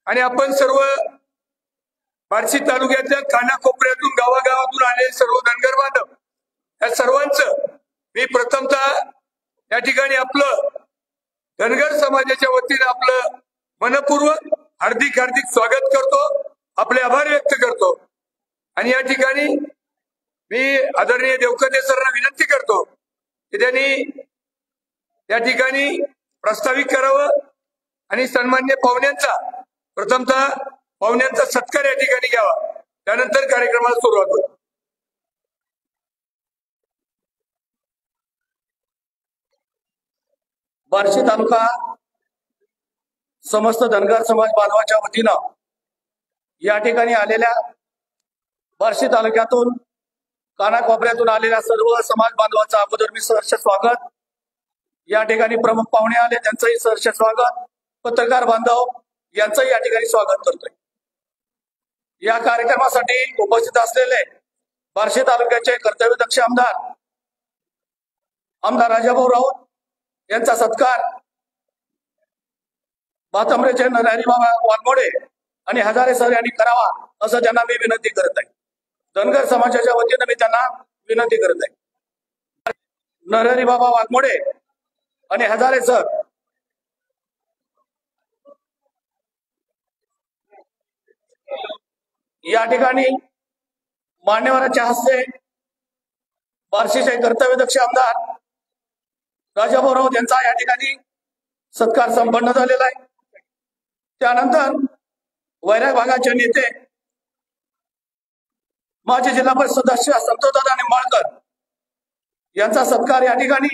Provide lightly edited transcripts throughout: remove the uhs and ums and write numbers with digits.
आणि आपण सर्व बार्शी तालुक्यातल्या कानाकोपऱ्यातून गावागावातून आलेले सर्व धनगर बांधव या सर्वांचं मी प्रथमतः या ठिकाणी आपलं धनगर समाजाच्या वतीने आपलं मनपूर्वक हार्दिक स्वागत करतो, आपले आभार व्यक्त करतो। आणि या ठिकाणी मी आदरणीय देवकते सरांना विनंती करतो की त्यांनी या ठिकाणी प्रस्तावित करावं आणि सन्मान्य पाहुण्यांचा प्रथमतः पाहुण्यांचा सत्कार या ठिकाणी घ्यावा, त्यानंतर कार्यक्रमाला सुरुवात होईल। बार्शी तालुका समस्त धनगर समाज बांधवाच्या वतीनं या ठिकाणी आलेल्या बार्शी तालुक्यातून कानाकोपऱ्यातून आलेल्या सर्व समाज बांधवांचं अगोदर मी सहर्ष स्वागत। या ठिकाणी प्रमुख पाहुणे आले त्यांचंही सहर्ष स्वागत, पत्रकार बांधव यांचंही या ठिकाणी स्वागत करतोय। या कार्यक्रमासाठी उपस्थित असलेले बार्शी तालुक्याचे कर्तव्यदक्ष आमदार राजाभाऊ राऊत यांचा सत्कार भातंब्रेचे नरहरी बाबा वाघमोडे आणि हजारे सर यांनी करावा असं त्यांना मी विनंती करत आहे। धनगर समाजाच्या वतीनं मी त्यांना विनंती करत आहे। नरहरी बाबा वाघमोडे आणि हजारे सर या ठिकाणी मान्यवरांच्या हस्ते बार्शीचे कर्तव्यदक्ष आमदार राजाभाऊ राऊत यांचा या ठिकाणी सत्कार संपन्न झालेला आहे। त्यानंतर वैराग भागाचे नेते माजी जिल्हा परिषद सदस्य संतोषदादा निंबाळकर यांचा सत्कार या ठिकाणी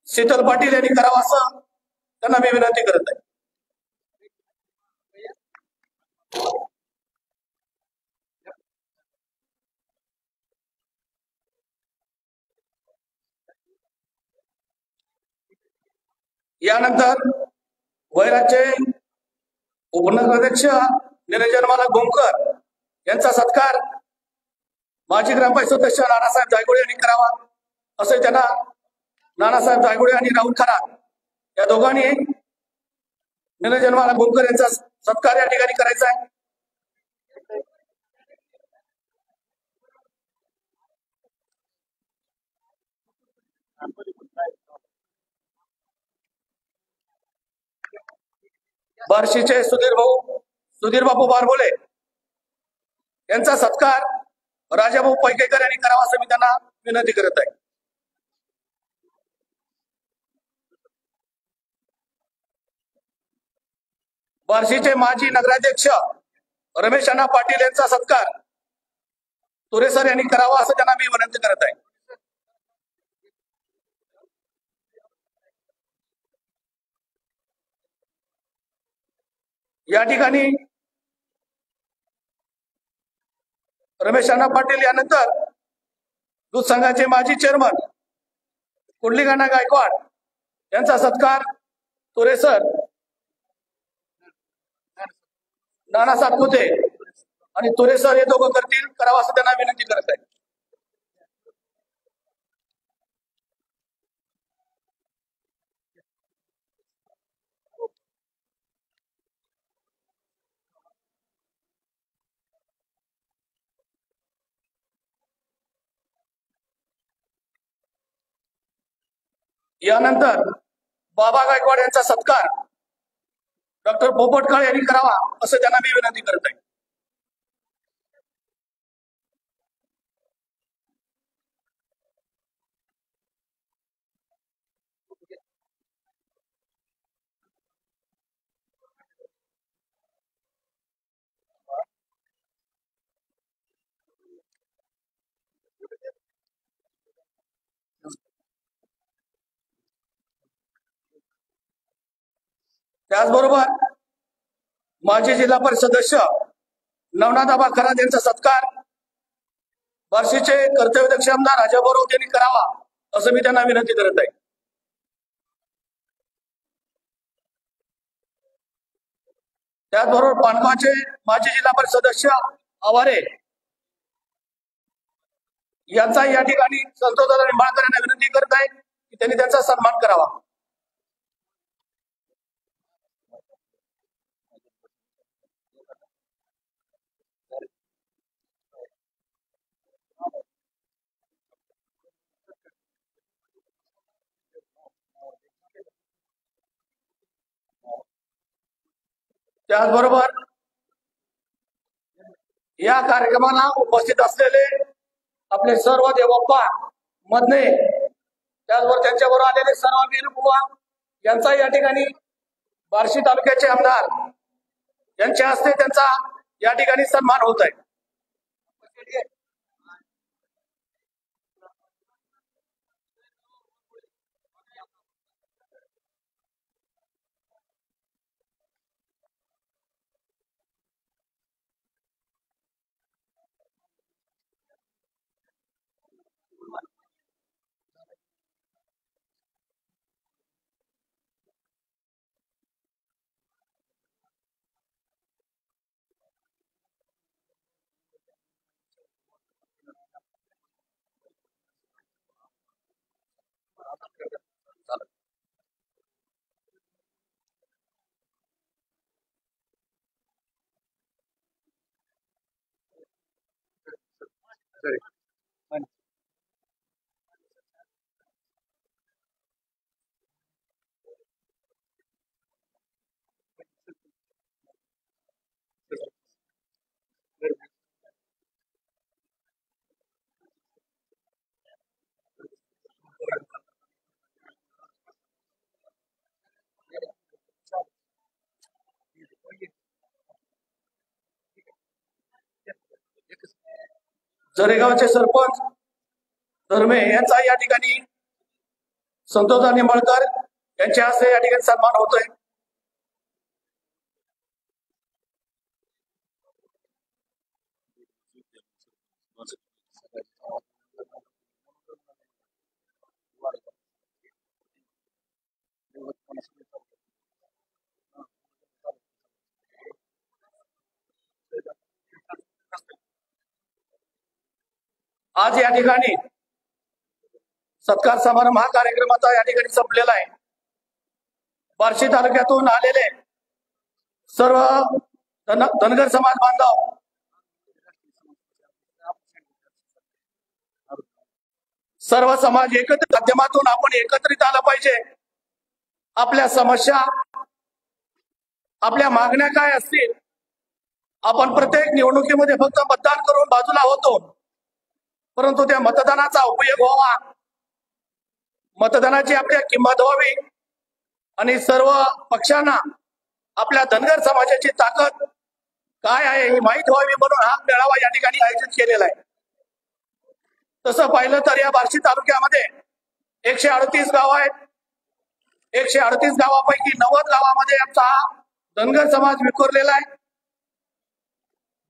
शीतल पाटील यांनी करावा असं त्यांना मी विनंती करत आहे। यानंतर वैरागचे उपनगराध्यक्ष निरंजनमाला गोमकर यांचा सत्कार माजी ग्रामपंचायत सदस्य नानासाहेब जायगुडे यांनी करावा असे त्यांना नानासाहेब जायगुडे आणि राहुल खरात या दोघांनी निरंजनमाला गोमकर यांचा सत्कार या ठिकाणी करायचा आहे। बार्शीचे सुधीर बापू बारबोले यांचा सत्कार राजाभाऊ पैकेकर यांनी करावा असं मी त्यांना विनंती करत आहे। बार्शीचे माजी नगराध्यक्ष रमेश अण्णा पाटील यांचा सत्कार तुरेसर यांनी करावा असं त्यांना मी विनंती करत आहे। या ठिकाणी रमेश अण्णा पाटील यानंतर दूध संघाचे माजी चेअरमन कुंडलिकाना गायकवाड यांचा सत्कार तुरेसर नाना सातपुते आणि तुरेसर हे दोघं करतील करावा असं त्यांना विनंती करत आहे। यानंतर बाबा गायकवाड यांचा सत्कार डॉक्टर पोपट काळे यांनी करावा असं त्यांना मी विनंती करत आहे। त्याचबरोबर माजी जिल्हा परिषद सदस्य नवनाथाबा खरात यांचा सत्कार बार्शीचे कर्तव्यदक्ष आमदार राजाभाऊ राऊत यांनी करावा असं मी त्यांना विनंती करत आहे। त्याचबरोबर पानगावचे माजी जिल्हा परिषद सदस्य आवारे यांचा या ठिकाणी संतोषदादा निंबाळकर यांना विनंती करत आहे की त्यांनी त्यांचा सन्मान करावा। त्याचबरोबर या कार्यक्रमाला उपस्थित असलेले आपले सर्व देवप्पा मधने, त्याचबरोबर त्यांच्याबरोबर आलेले सर्व वीर बुवा यांचा या ठिकाणी बार्शी तालुक्याचे आमदार यांच्या हस्ते त्यांचा या ठिकाणी सन्मान होत आहे. जरेगावचे सरपंच धर्मे यांचा या ठिकाणी संतोष निंबाळकर यांच्या हस्ते या ठिकाणी सन्मान होतोय. आज या ठिकाणी सत्कार समारंभ हा कार्यक्रमाचा या ठिकाणी संपलेला आहे. बार्शी तालुक्यातून आलेले सर्व धनगर समाज बांधव, सर्व समाज एकत्रित माध्यमातून आपण एकत्रित आलं पाहिजे. आपल्या समस्या, आपल्या मागण्या काय असतील, आपण प्रत्येक निवडणुकीमध्ये फक्त मतदान करून बाजूला होतो, परंतु त्या मतदानाचा उपयोग व्हावा, मतदानाची आपल्या किंमत व्हावी आणि सर्व पक्षांना आपल्या धनगर समाजाची ताकद काय आहे ही माहीत व्हावी म्हणून हा मेळावा या ठिकाणी आयोजित केलेला आहे. तसं पाहिलं तर या बार्शी तालुक्यामध्ये 138 गाव आहेत. 138 गावापैकी 90 गावामध्ये आमचा हा धनगर समाज विखुरलेला आहे.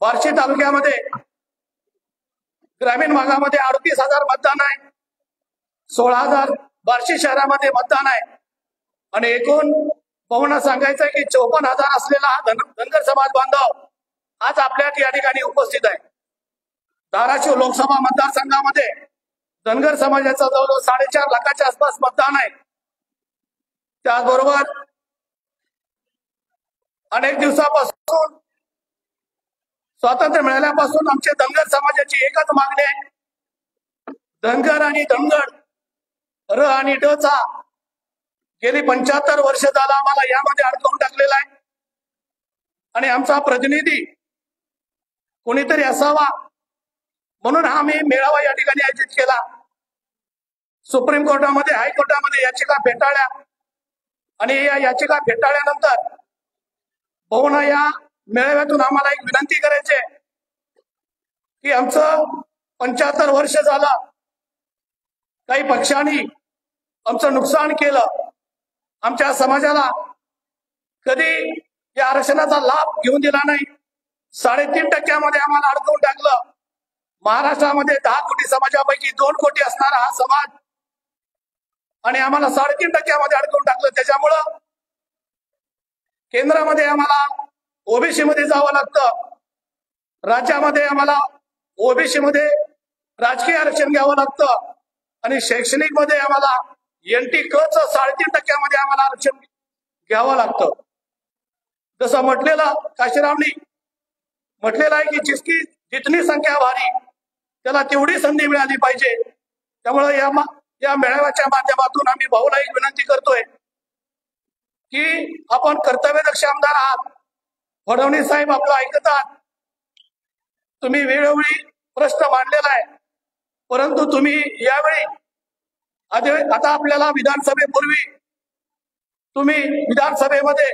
बार्शी तालुक्यामध्ये ग्रामीण भागामध्ये 38,000 मतदान आहे, 16,000 बार्शी शहरामध्ये मतदान आहे आणि एकूण पाहुणा सांगायचं की 54,000 असलेला हा धनगर समाज बांधव आज आपल्या या ठिकाणी उपस्थित आहे. धाराशिव लोकसभा मतदारसंघामध्ये धनगर समाजाचा जवळजवळ 4.5 लाखाच्या आसपास मतदान आहे. त्याचबरोबर अनेक दिवसापासून स्वातंत्र्य मिळाल्यापासून आमच्या धनगर समाजाची एकच मागणी आहे, धनगर आणि धनगड र आणि ड चा गेली 75 वर्ष झाला आम्हाला यामध्ये अडकवून टाकलेला आहे आणि आमचा प्रतिनिधी कोणीतरी असावा म्हणून हा मी मेळावा या ठिकाणी आयोजित केला. सुप्रीम कोर्टामध्ये, हायकोर्टामध्ये याचिका फेटाळल्या आणि या याचिका फेटाळल्यानंतर बहुना या मेळाव्यातून आम्हाला एक विनंती करायची की आमचं 75 वर्ष झालं, काही पक्षांनी आमचं नुकसान केलं, आमच्या समाजाला कधी या आरक्षणाचा लाभ घेऊन दिला नाही. 3.5% आम्हाला अडकवून टाकलं. महाराष्ट्रामध्ये 10 कोटी समाजापैकी 2 कोटी असणारा हा समाज आणि आम्हाला 3.5% अडकवून टाकलं. त्याच्यामुळं केंद्रामध्ये आम्हाला ओबीसी मध्ये जावं लागतं, राज्यामध्ये आम्हाला ओबीसी मध्ये राजकीय आरक्षण घ्यावं लागतं आणि शैक्षणिक मध्ये आम्हाला NT क च 3.5% आम्हाला आरक्षण घ्यावं लागतं. जसं म्हटलेलं काशीरामनी म्हटलेलं आहे की जिसकी जितनी संख्या भारी त्याला तेवढी संधी मिळाली पाहिजे. त्यामुळे या मेळाव्याच्या माध्यमातून आम्ही भाऊला एक विनंती करतोय की आपण कर्तव्यदक्ष आमदार आहात, फडणवीस साहेब आपलं ऐकतात. तुम्ही वेळोवेळी प्रश्न मांडलेला आहे, परंतु तुम्ही यावेळी आता आपल्याला विधानसभेपूर्वी तुम्ही विधानसभेमध्ये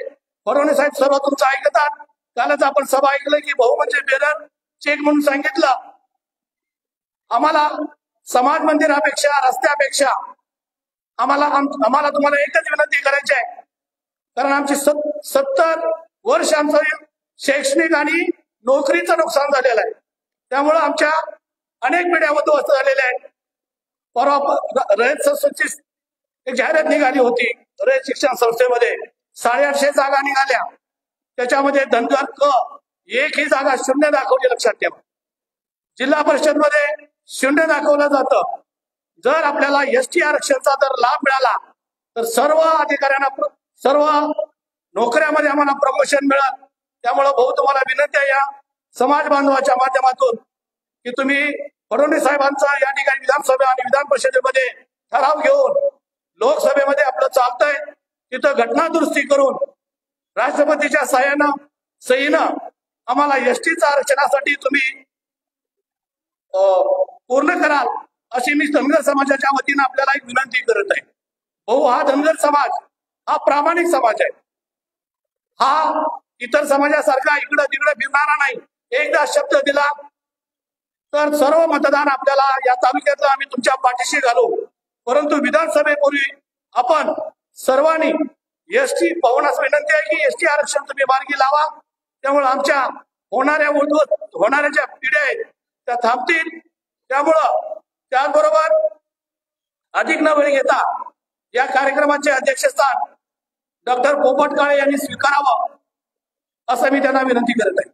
फडणवीस साहेब सर्व तुमचं ऐकतात. कालच आपण सभा ऐकलं की भाऊ म्हणजे बेरर चेक म्हणून सांगितलं. आम्हाला समाज मंदिरापेक्षा रस्त्यापेक्षा आम्हाला तुम्हाला एकच विनंती करायची आहे, कारण आमची 70 वर्ष आमचं शैक्षणिक आणि नोकरीचं नुकसान झालेलं आहे. त्यामुळं आमच्या अनेक पिढ्या उद्ध्वस्त झालेल्या आहेत. परवा रयत संस्थेची एक जाहिरात निघाली होती. रयत शिक्षण संस्थेमध्ये 850 जागा निघाल्या. त्याच्यामध्ये धनगर क एकही जागा शून्य दाखवली. लक्षात ठेवा, जिल्हा परिषद मध्ये शून्य दाखवलं जातं. जर आपल्याला एसटी आरक्षणाचा जर लाभ मिळाला तर सर्व अधिकाऱ्यांना सर्व नोकऱ्यामध्ये आम्हाला प्रमोशन मिळाल. त्यामुळे भाऊ तुम्हाला विनंती आहे या समाज बांधवाच्या माध्यमातून की तुम्ही फडणवीस साहेबांचा या ठिकाणी विधानसभा आणि विधान परिषदेमध्ये ठराव घेऊन लोकसभेमध्ये आपलं चालतंय तिथं घटना दुरुस्ती करून राष्ट्रपतीच्या सहीनं आम्हाला एसटीच्या आरक्षणासाठी तुम्ही पूर्ण कराल अशी मी धनगर समाजाच्या वतीनं आपल्याला एक विनंती करत आहे. भाऊ, हा धनगर समाज हा प्रामाणिक समाज आहे. हा इतर समाजासारखा इकडं तिकडे फिरणारा नाही. एकदा शब्द दिला तर सर्व मतदान आपल्याला या तालुक्यातलं आम्ही तुमच्या पाठीशी घालू. परंतु विधानसभेपूर्वी आपण सर्वांनी एसटी पाहण्यास विनंती आहे की एसटी आरक्षण तुम्ही मार्गी लावा. त्यामुळे आमच्या होणाऱ्या ज्या पिढ्या आहेत त्या थांबतील. त्यामुळं त्याचबरोबर अधिक न वेळ घेता या कार्यक्रमाचे अध्यक्षस्थान डॉक्टर पोपट काळे यांनी स्वीकारावं असं मी त्यांना विनंती करत आहे.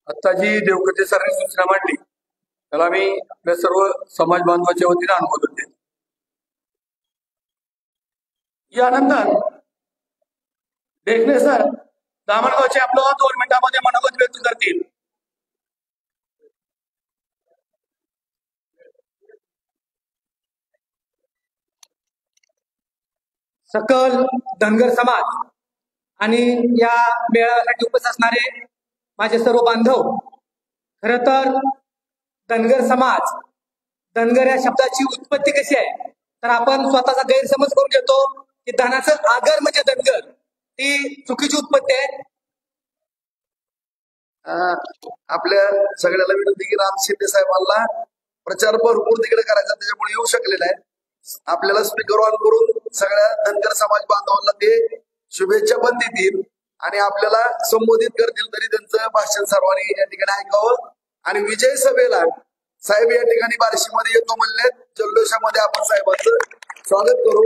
आता जी देवकते सरांनी सूचना मांडली त्याला मी आपल्या सर्व समाज बांधवाच्या वतीने अनुमोदन देतो. यानंतर देखणे सर दामणगावचे आपलं 2 मिनिटांमध्ये मनोगत व्यक्त करतील. सकल धनगर समाज आणि या मेळाव्यासाठी उपस्थित असणारे माझे सर्व बांधव, खर तर धनगर समाज, धनगर या शब्दाची उत्पत्ती कशी आहे तर आपण स्वतःचा गैरसमज करून घेतो की धनाचं आगर म्हणजे धनगर. ती चुकीची उत्पत्ती आहे. आपल्या सगळ्याला विनंती की राम शिंदे साहेबांना प्रचार भरपूर तिकडे करायचा, त्याच्यामुळे येऊ शकलेला आहे. आपल्याला स्पीकर ऑन करून सगळ्या धनगर समाज बांधवांना ते शुभेच्छा पण देतील आणि आपल्याला संबोधित करतील. तरी त्यांचं भाषण सर्वांनी या ठिकाणी ऐकावं. आणि विजय सभेला साहेब या ठिकाणी बार्शीमध्ये येतो म्हणले, जल्लोषामध्ये आपण साहेबांचं स्वागत करू.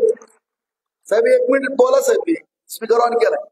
साहेब 1 मिनिट बोला साहेब, स्पीकर ऑन केलाय.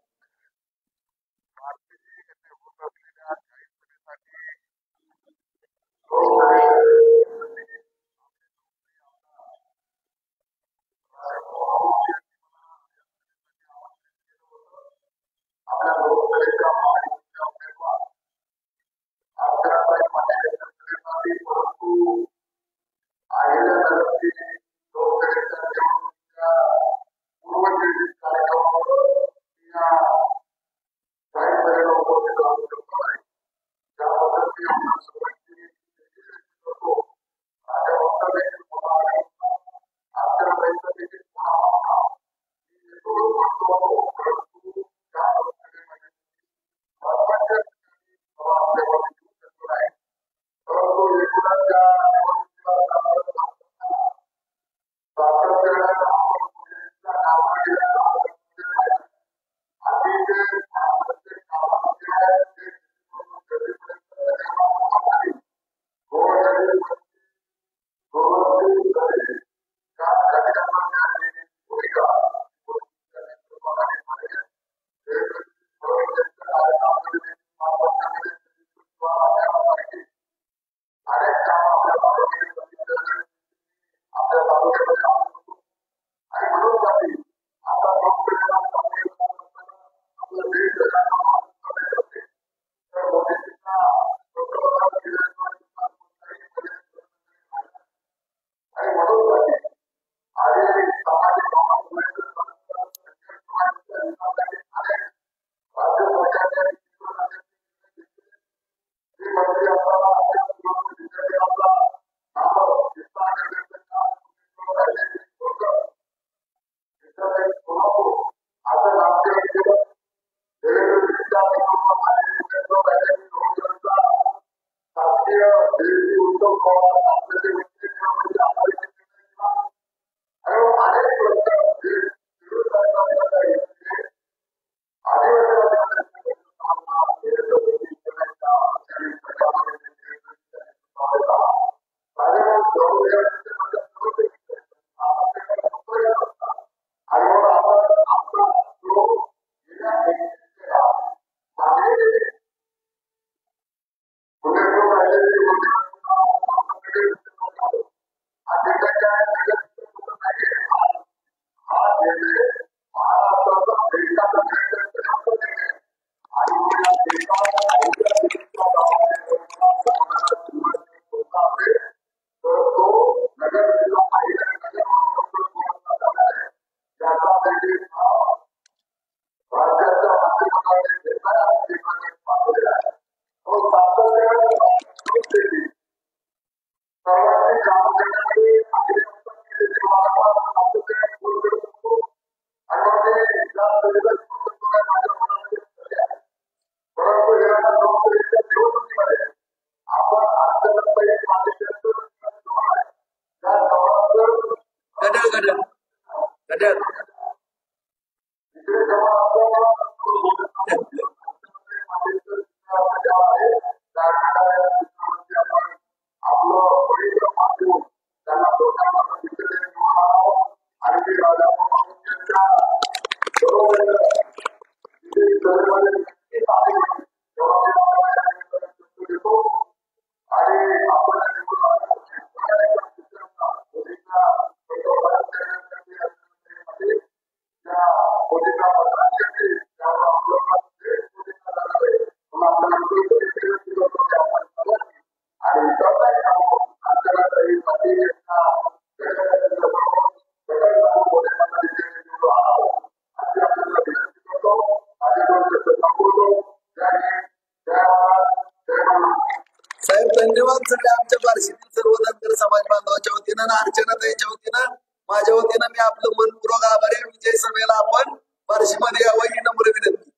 धन्यवाद सगळ्या आमच्या बार्शीतील सर्व धनगर समाज बांधवाच्या वतीनं आणि अर्चनाताईच्या वतीनं माझ्या वतीनं मी आपलं मनपूर्वक आभारी आहे. विजय सभेला आपण बार्शीमध्ये यावं ही नम्र विनंती.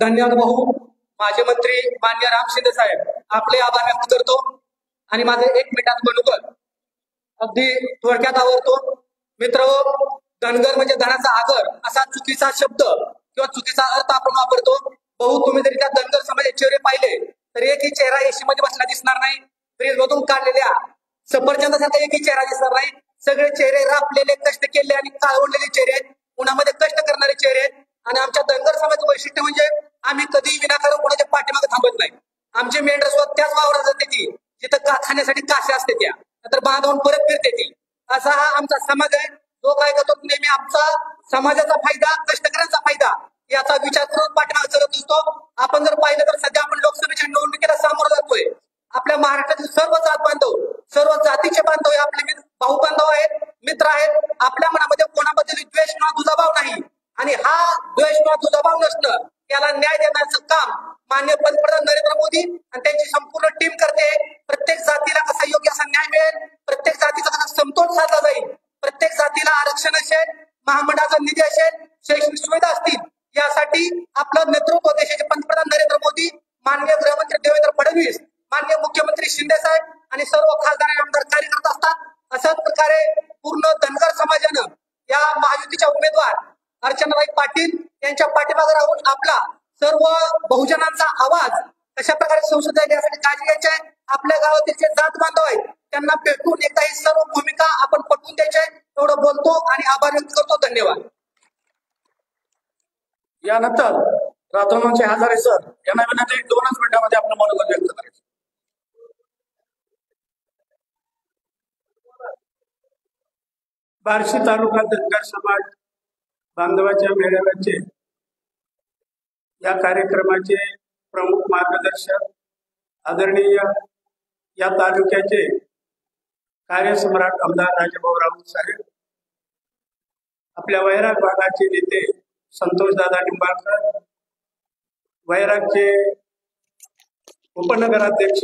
धन्यवाद भाऊ. माजी मंत्री मान्य राम शिंदे साहेब आपले आभार व्यक्त करतो आणि माझे 1 मिनिटात मनोगत अगदी थोडक्यात आवडतो. मित्र, धनगर म्हणजे धनाचा आगर असा चुकीचा शब्द किंवा चुकीचा अर्थ आपण वापरतो. भाऊ, तुम्ही जरी त्या धनगर समाजाचे चेहरे पाहिले तर एकही चेहरा एसी मध्ये बसला दिसणार नाही. फ्रीज मधून काढलेल्या सफरचंदासारखा एकही चेहरा दिसणार नाही. सगळे चेहरे रापलेले, कष्ट केले आणि काळवंडलेले चेहरे आहेत, उन्हामध्ये कष्ट करणारे चेहरे आहेत. आणि आमच्या धनगर समाजाचं वैशिष्ट्य म्हणजे आम्ही कधीही विनाकारण कोणाच्या पाठीमागे थांबत नाही. आमची मेंढर स्वतः त्याच वावरात जाते ती जिथं खाण्यासाठी काशी असते त्या नंतर बांधवून परत फिरते ती. असा हा आमचा समाज आहे जो काय करतो नेहमी आमचा समाजाचा फायदा, कष्टकऱ्यांचा फायदा याचा विचार करून पाठीमागे चालत असतो. आपण जर पाहिलं तर सध्या आपण लोकसभेच्या निवडणुकीला सामोरं जातोय. आपल्या महाराष्ट्रातील सर्व जात बांधव, सर्व जातीचे बांधव हे आपले भाऊ बांधव आहेत, मित्र आहेत. आपल्या मनामध्ये कोणाबद्दल द्वेष किंवा दुजाभाव नाही आणि हा द्वेष किंवा दुजाभाव नसणं याला न्याय देण्याचं काम माननीय पंतप्रधान नरेंद्र मोदी आणि त्यांची संपूर्ण टीम करते. प्रत्येक जातीला कसा योग्य असा न्याय मिळेल, प्रत्येक जातीचा कसा समतोल साधला जाईल, प्रत्येक जातीला आरक्षण असेल, महामंडळाचा निधी असेल, शैक्षणिक सुविधा असतील, यासाठी आपलं नेतृत्व देशाचे पंतप्रधान नरेंद्र मोदी, माननीय गृहमंत्री देवेंद्र फडणवीस, माननीय मुख्यमंत्री शिंदे साहेब आणि सर्व खासदार आणि आमदार कार्य करत असतात. अशाच प्रकारे पूर्ण धनगर समाजानं या महायुतीच्या उमेदवार अर्चनाताई पाटील यांच्या पाठीमागे राहून आपला सर्व बहुजनांचा आवाज कशा प्रकारे संसद जाईल यासाठी काळजी घ्यायची आहे. आपल्या गावातील जे जात बांधव आहेत त्यांना भेटून एकदा ही सर्व भूमिका आपण पटवून द्यायची आहे. एवढं बोलतो आणि आभार व्यक्त करतो. धन्यवाद. यानंतर रात्रमंचे हजारे सर यांना विनंती 2च मिनिटांमध्ये आपलं मनोगत व्यक्त करायचं. बार्शी तालुका धनगर समाज बांधवाच्या मेळाव्याचे या कार्यक्रमाचे प्रमुख मार्गदर्शक आदरणीय या तालुक्याचे कार्यसम्राट आमदार राजाभाऊ राऊत साहेब, आपल्या वैराग भागाचे नेते संतोषदादा निंबाळकर, वैरागचे उपनगराध्यक्ष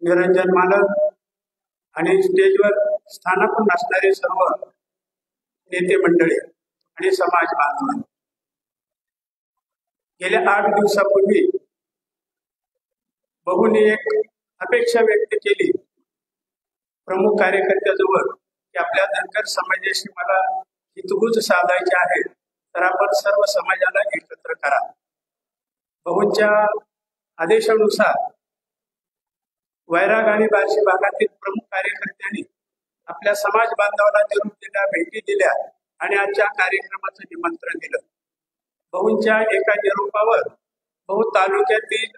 निरंजन मालक आणि स्टेजवर स्थानापन्न असणारे सर्व नेते मंडळी आणि समाज बांधव, गेल्या 8 दिवसापूर्वी बहुनी एक अपेक्षा व्यक्त केली प्रमुख कार्यकर्त्याजवळ की आपल्या धनगर समाजाशी मला हितगुज साधायचे आहे, तर आपण सर्व समाजाला एकत्र करा. बहुंच्या आदेशानुसार वैराग आणि बार्शी भागातील प्रमुख कार्यकर्त्यांनी आपल्या समाज बांधवाला निरोप दिला, भेटी दिल्या आणि आजच्या कार्यक्रमाचं निमंत्रण दिलं. बहुंच्या एका निरोपावर बहु तालुक्यातील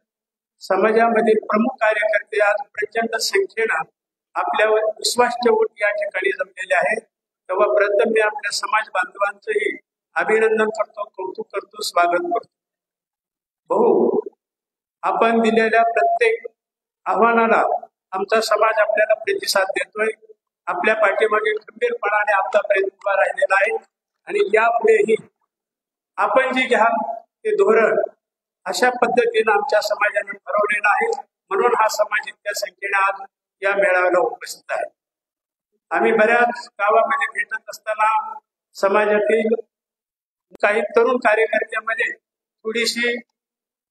समाजामधील प्रमुख कार्यकर्ते आज प्रचंड संख्येनं आपल्यावर विश्वास ठेवून या ठिकाणी जमलेले आहेत. तेव्हा प्रथम मी आपल्या समाज बांधवांचंही अभिनंदन करतो, कौतुक करतो, स्वागत करतो. भाऊ, आपण दिलेल्या प्रत्येक आव्हानाला आमचा समाज आपल्याला प्रतिसाद देतोय. आपल्या पाठीमागे खंबीरपणाने आतापर्यंत उभा राहिलेला आहे आणि यापुढेही आपण जे घ्याल ते धोरण अशा पद्धतीनं आमच्या समाजाने ठरवलेलं आहे. म्हणून हा समाज इतक्या संख्येने आज या मेळाव्याला उपस्थित आहे. आम्ही बऱ्याच गावामध्ये भेटत असताना समाजातील काही तरुण कार्यकर्त्यांमध्ये थोडीशी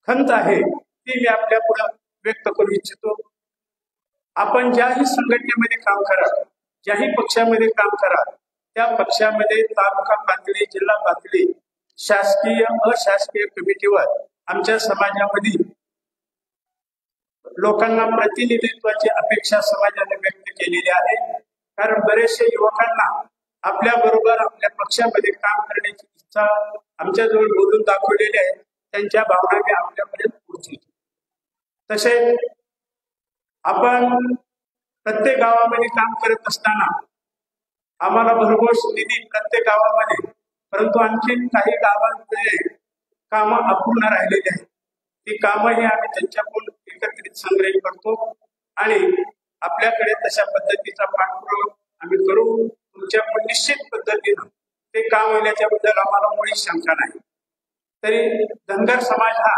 खंत आहे, ती मी आपल्या पुढे व्यक्त करू इच्छितो. आपण ज्याही संघटनेमध्ये काम कराल, ज्याही पक्षामध्ये काम कराल, त्या पक्षामध्ये तालुका पातळी, जिल्हा पातळी, शासकीय अशासकीय कमिटीवर आमच्या समाजामध्ये लोकांना प्रतिनिधित्वाची अपेक्षा समाजाने व्यक्त केलेली आहे. कारण बरेचसे युवकांना आपल्या बरोबर आपल्या पक्षामध्ये काम करण्याची इच्छा आमच्याजवळ बोलून दाखवलेली आहे. त्यांच्या भावना मी आपल्यापर्यंत पोहोचवतो. तसेच आपण प्रत्येक गावामध्ये काम करत असताना आम्हाला भरघोस निधी प्रत्येक गावामध्ये, परंतु आणखी काही गावांमध्ये कामं अपूर्ण राहिलेली आहेत. ती कामंही आम्ही त्यांच्याकडून एकत्रित संग्रहित करतो आणि आपल्याकडे तशा पद्धतीचा पाठपुरावा आम्ही करू. तुमच्याकडून निश्चित पद्धतीनं ते काम होण्याच्याबद्दल आम्हाला मुळीच शंका नाही. तरी धनगर समाज हा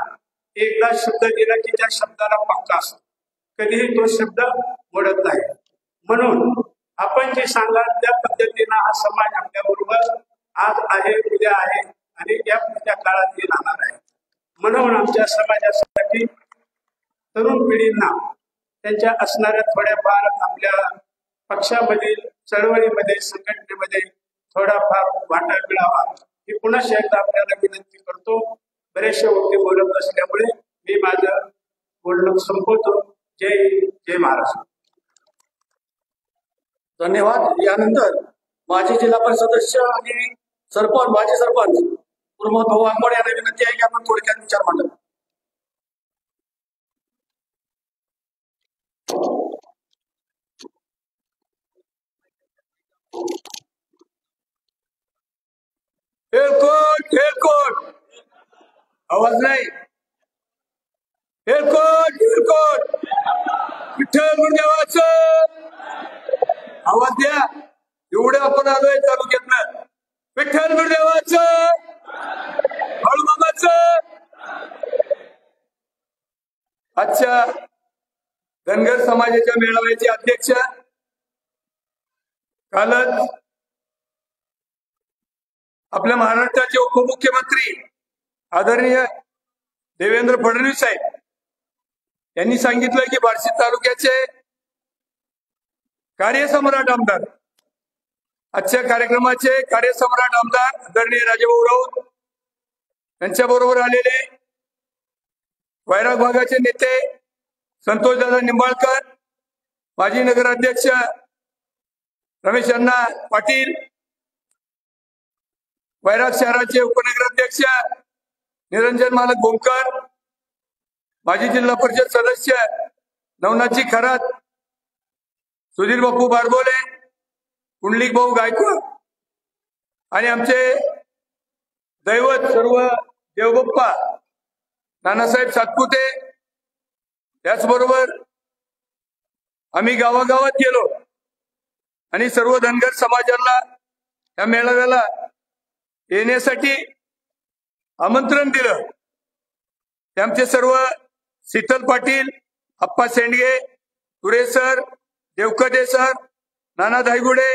एकदा शब्द दिला की त्या शब्दाला पक्का असतो, कधीही तो शब्द मोडत नाही. म्हणून आपण जे सांगाल त्या पद्धतीनं हा समाज आपल्या बरोबर आज आहे, उद्या आहे आणि या पुढच्या काळात राहणार आहे. म्हणून आमच्या समाजासाठी तरुण पिढींना त्यांच्या असणाऱ्या थोड्याफार आपल्या पक्षामधील चळवळीमध्ये, संघटनेमध्ये थोडाफार वाटा मिळावा ही पुन्हा एकदा आपल्याला विनंती करतो. बरेचसे गोष्टी बोलत असल्यामुळे मी माझं बोलणं संपवतो. जय महाराष्ट्र. धन्यवाद. यानंतर माजी जिल्हा परिषद सदस्य आणि माजी सरपंच प्रमोद भाऊ आंबोड यांना विनंती आहे की आपण थोडक्यात विचार मांडा. हेलकोट आवाज नाही. हेलकोट विठ्ठल गुरुदेवाचं आवाज द्या. एवढं आपण आलोय तालुक्यातनं. विठ्ठल गुरुदेवाचं, बाळूमामाचं. आजच्या धनगर समाजाच्या मेळाव्याचे अध्यक्ष कालच आपल्या महाराष्ट्राचे उपमुख्यमंत्री आदरणीय देवेंद्र फडणवीस साहेब यांनी सांगितलं की बार्शी तालुक्याचे कार्यसम्राट आमदार, आजच्या कार्यक्रमाचे कार्यसम्राट आमदार आदरणीय राजाभाऊ राऊत यांच्या बरोबर आलेले वैराग भागाचे नेते संतोषदादा निंबाळकर, माजी नगराध्यक्ष रमेश अण्णा पाटील, वैराग शहराचे उपनगराध्यक्ष निरंजन मालक गोमकर, माजी जिल्हा परिषद सदस्य नवनाथजी खरात, सुधीर बापू बारबोले, कुंडलिक भाऊ गायकवाड आणि आमचे दैवत सर्व देवबाप्पा नानासाहेब सातपुते. त्याचबरोबर आम्ही गावागावात गेलो आणि सर्व धनगर समाजाला या मेळाव्याला येण्यासाठी आमंत्रण दिलं. ते आमचे सर्व शीतल पाटील, अप्पा सेंडगे, तुरे सर, देवकते सर, नाना धायगुडे,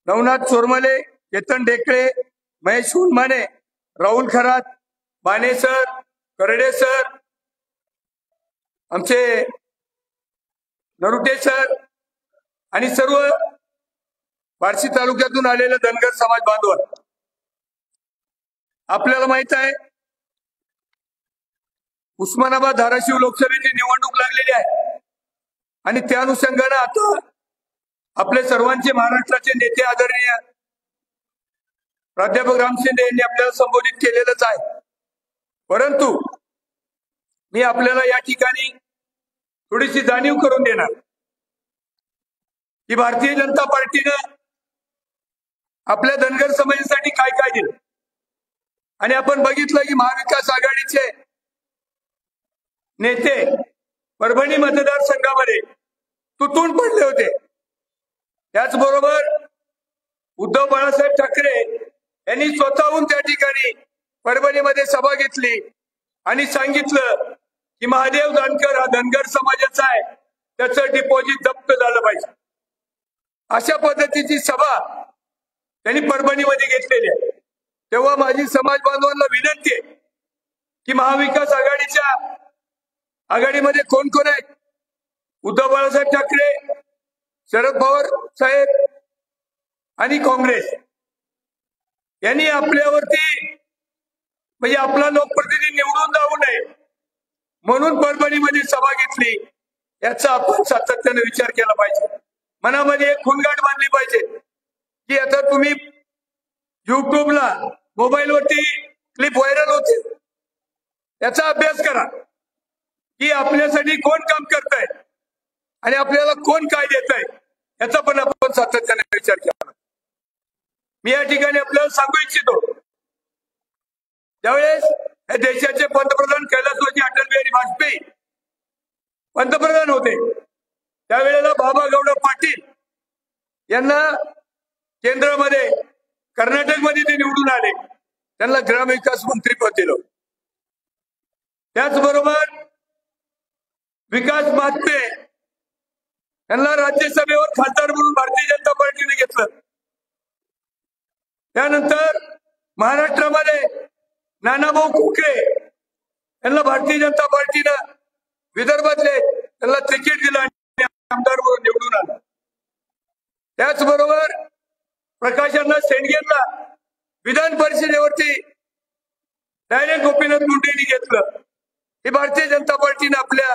नवनाथ चोरमले, केतन ढेकळे, महेश उन्माने, राहुल खरात, बाणे सर, करडे सर, आमचे नरुटे सर आणि सर्व बार्शी तालुक्यातून आलेले धनगर समाज बांधव, आपल्याला माहित आहे उस्मानाबाद धाराशिव लोकसभेची निवडणूक लागलेली आहे आणि त्या अनुषंगाने आता आपले सर्वांचे महाराष्ट्राचे नेते आदरणीय प्राध्यापक राम शिंदे यांनी आपल्याला संबोधित केलेलंच आहे. परंतु मी आपल्याला या ठिकाणी थोडीशी जाणीव करून देणार की भारतीय जनता पार्टीनं आपल्या धनगर समाजासाठी काय काय दिलं. आणि आपण बघितलं की महाविकास आघाडीचे नेते परभणी मतदारसंघामध्ये तुटून पडले होते. त्याचबरोबर उद्धव बाळासाहेब ठाकरे यांनी स्वतःहून त्या ठिकाणी परभणीमध्ये सभा घेतली आणि सांगितलं की महादेव जानकर हा धनगर समाजाचा आहे, त्याचं डिपॉझिट जप्त झालं पाहिजे. अशा पद्धतीची सभा त्यांनी परभणीमध्ये घेतलेली आहे. तेव्हा माझी समाज बांधवांना विनंती आहे की महाविकास आघाडीमध्ये कोण कोण आहे? उद्धव बाळासाहेब ठाकरे, शरद पवार साहेब आणि काँग्रेस यांनी आपल्यावरती म्हणजे आपला लोकप्रतिनिधी निवडून जाऊ नये म्हणून परभणीमध्ये सभा घेतली. याचा आपण सातत्याने विचार केला पाहिजे. मनामध्ये एक खुणगाठ बांधली पाहिजे की आता तुम्ही युट्यूबला मोबाईलवरती क्लिप व्हायरल होते, याचा अभ्यास करा की आपल्यासाठी कोण काम करताय आणि आपल्याला कोण काय देत आहे, याचा पण आपण सातत्याने विचार केला. मी या ठिकाणी आपल्याला सांगू इच्छितो, ज्यावेळेस या देशाचे पंतप्रधान कैलासवासी अटल बिहारी वाजपेयी पंतप्रधान होते, त्यावेळेला बाबा गौड पाटील यांना केंद्रामध्ये कर्नाटकमध्ये ते निवडून आले, त्यांना ग्रामविकास मंत्रीपद दिलं. त्याचबरोबर विकास महात्मे यांना राज्यसभेवर खासदार म्हणून भारतीय जनता पार्टीने घेतलं. त्यानंतर महाराष्ट्रामध्ये नानाभाऊ कुकरे यांना भारतीय जनता पार्टीनं विदर्भातले त्यांना तिकीट दिलं आणि आमदार म्हणून निवडून आला. त्याचबरोबर प्रकाशांना शेंडगेंना विधान परिषदेवरती डायरेक्ट गोपीनाथ मुंडेंनी घेतलं. ही भारतीय जनता पार्टीने आपल्या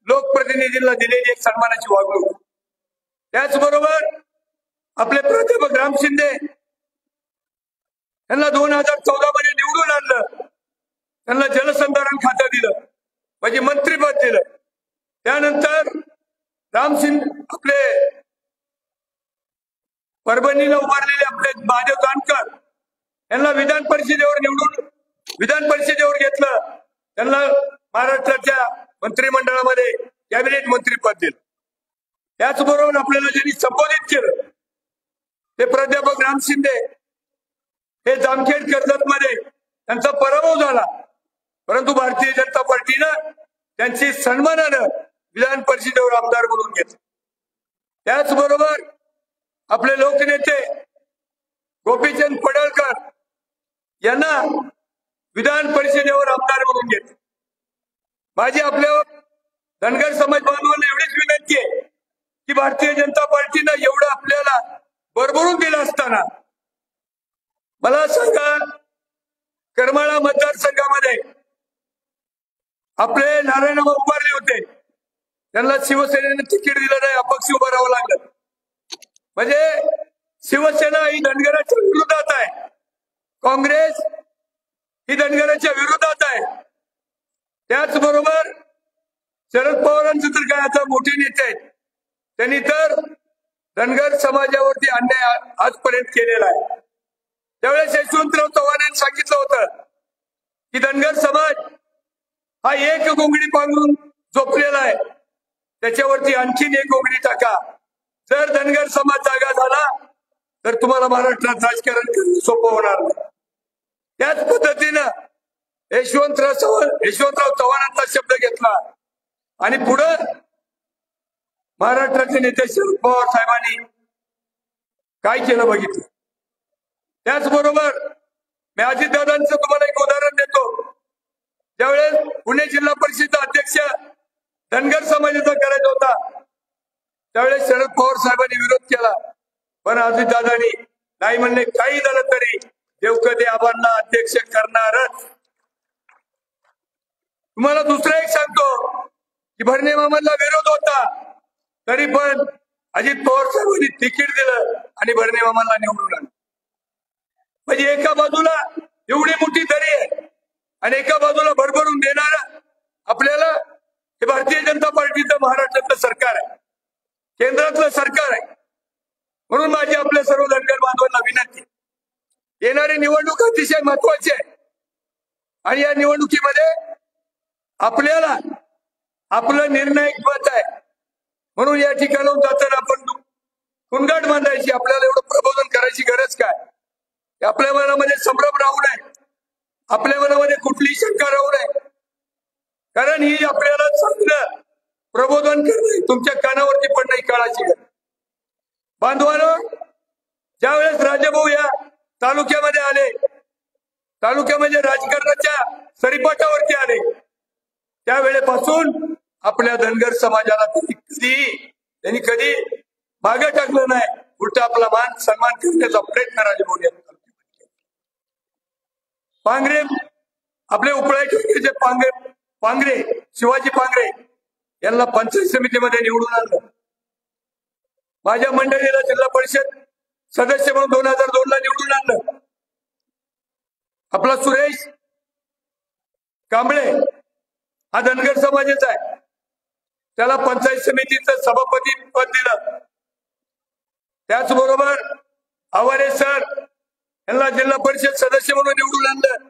लोकप्रतिनिधींना दिलेली एक सन्मानाची वागणूक. त्याचबरोबर आपले प्राध्यापक राम शिंदे यांना 2014 मध्ये निवडून आणलं, त्यांना जलसंधारण खातं दिलं म्हणजे मंत्रीपद दिलं. त्यानंतर राम शिंदे आपले परभणीला उभारलेले आपले महादेव जानकर यांना विधान परिषदेवर घेतलं, त्यांना महाराष्ट्राच्या मंत्रिमंडळामध्ये कॅबिनेट मंत्रीपद दिलं. त्याचबरोबर आपल्याला ज्यांनी संबोधित केलं ते प्राध्यापक राम शिंदे हे जामखेड कर्जत मध्ये त्यांचा पराभव झाला, परंतु भारतीय जनता पार्टीनं त्यांची सन्मानानं विधान परिषदेवर आमदार म्हणून घेतलं. त्याचबरोबर आपले लोकनेते गोपीचंद पडळकर यांना विधान परिषदेवर आमदार म्हणून घेतलं. माझी आपल्या धनगर समाज बांधवांना एवढीच विनंती आहे की भारतीय जनता पार्टीनं एवढं आपल्याला भरभरून दिलं असताना मला सांगा, करमाळा मतदारसंघामध्ये आपले नारायणराव उभारले होते, त्यांना शिवसेनेने तिकीट दिलं नाही, अपक्ष उभं राहावं लागलं. म्हणजे शिवसेना ही धनगराच्या विरोधात आहे, काँग्रेस ही धनगराच्या विरोधात आहे. त्याचबरोबर शरद पवारांचं तर काय आता मोठे नेते आहेत, त्यांनी तर धनगर समाजावरती अन्याय आजपर्यंत केलेला आहे. त्यावेळेस यशवंतराव चव्हाणांनी सांगितलं होतं की धनगर समाज हा एक गोंगडी पांघरून झोपलेला आहे, त्याच्यावरती आणखीन एक गोंगडी टाका. जर धनगर समाज जागा झाला तर तुम्हाला महाराष्ट्रात राजकारण करणं सोपं होणार नाही. त्याच पद्धतीनं यशवंतराव चव्हाणांचा शब्द घेतला आणि पुढं महाराष्ट्राचे नेते शरद पवार साहेबांनी काय केलं बघितलं. त्याचबरोबर मी अजितदादांचं तुम्हाला एक उदाहरण देतो. ज्यावेळेस पुणे जिल्हा परिषद अध्यक्ष धनगर समाजाचा करायचा होता त्यावेळेस शरद पवार साहेबांनी विरोध केला. पण अजितदादांनी नाही म्हणले, काही झालं तरी देवकते आबांना अध्यक्ष करणारच. तुम्हाला दुसरं एक सांगतो की भरणे मामांना विरोध होता तरी पण अजित पवार साहेबांनी तिकीट दिलं आणि भरणे मामांना निवडून आणलं. म्हणजे एका बाजूला एवढी मोठी दरी आहे आणि एका बाजूला भरभरून देणार आपल्याला हे भारतीय जनता पार्टीचं महाराष्ट्रातलं सरकार आहे, केंद्रातलं सरकार आहे. म्हणून माझी आपल्या सर्व धनगर बांधवांना विनंती, येणारी निवडणूक अतिशय महत्वाची आहे आणि या निवडणुकीमध्ये आपल्याला आपलं निर्णायक मत आहे. म्हणून या ठिकाणाहून जाताना आपण कुणगाट बांधायची, आपल्याला एवढं प्रबोधन करायची गरज काय? आपल्या मनामध्ये संभ्रम राहू नये, आपल्या मनामध्ये कुठलीही शंका राहू नये. कारण ही आपल्याला चांगलं प्रबोधन करणं तुमच्या कानावरती पडणं ही काळाची गरज. बांधवांनो, ज्यावेळेस राजाभाऊ या तालुक्यामध्ये आले, तालुक्यामध्ये राजकारणाच्या सरीपाटावरती आले, त्यावेळेपासून आपल्या धनगर समाजाला त्यांनी कधी मागे टाकलं नाही, उलट आपला मान सन्मान करण्याचा प्रयत्न राजाभाऊ यांनी केला. पांगरे, आपले उपळाचे पांगरे शिवाजी पांगरे यांना पंचायत समितीमध्ये निवडून आणलं. माझ्या मंडळीला जिल्हा परिषद सदस्य म्हणून 2002 ला निवडून आणलं. आपला सुरेश कांबळे हा धनगर समाजाचा आहे, त्याला पंचायत समितीचं सभापती पद दिलं. त्याचबरोबर आवारे सर यांना जिल्हा परिषद सदस्य म्हणून निवडून आणलं.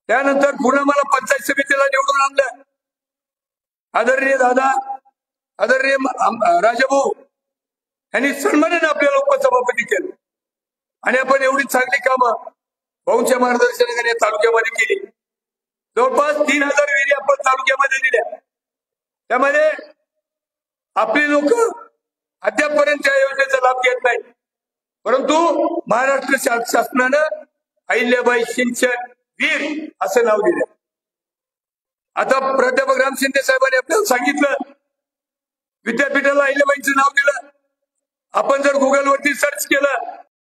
त्यानंतर पुन्हा मला पंचायत समितीला निवडून आणलं. आदरणीय दादा, आदरणीय राजाभाऊ यांनी सन्मानाने आपल्याला उपसभापती केलं आणि आपण एवढी चांगली कामं भाऊंच्या मार्गदर्शनाखाली तालुक्यामध्ये केली. जवळपास 3000 विहिरी आपण तालुक्यामध्ये दिल्या. त्यामध्ये आपली लोक अद्यापपर्यंत त्या योजनेचा लाभ घेत नाही, परंतु महाराष्ट्र शासनानं अहिल्याबाई सिंचन वीर असं नाव दिलं. आता प्राध्यापक राम शिंदे साहेबांनी आपल्याला सांगितलं, विद्यापीठाला अहिल्याबाईंचं नाव दिलं. आपण जर गुगलवरती सर्च केलं